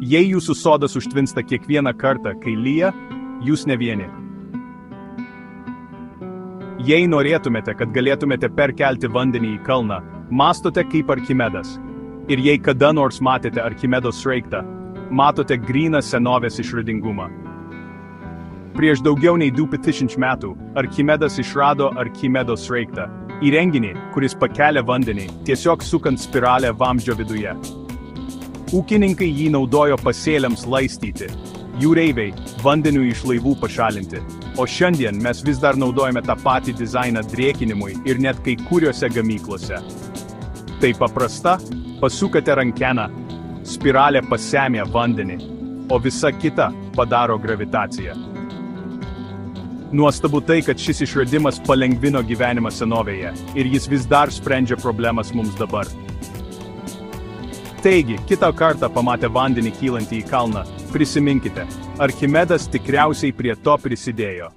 Jei jūsų sodas užtvinsta kiekvieną kartą, kai lyja, jūs ne vieni. Jei norėtumėte, kad galėtumėte perkelti vandenį į kalną, mąstote kaip Archimedas. Ir jei kada nors matėte Archimedo sraigtą, matote gryną senovės išradingumą. Prieš daugiau nei 2000 metų Archimedas išrado Archimedo sraigtą, įrenginį, kuris pakelia vandenį, tiesiog sukant spiralę vamzdžio viduje. Ūkininkai jį naudojo pasėliams laistyti, jūreiviai vandeniu iš laivų pašalinti, o šiandien mes vis dar naudojame tą patį dizainą drėkinimui ir net kai kuriuose gamyklose. Tai paprasta, pasukate rankeną, spiralė pasemia vandenį, o visa kita padaro gravitaciją. Nuostabu tai, kad šis išradimas palengvino gyvenimą senovėje, ir jis vis dar sprendžia problemas mums dabar. Taigi, kitą kartą pamatę vandenį kylantį į kalną, prisiminkite, Archimedas tikriausiai prie to prisidėjo.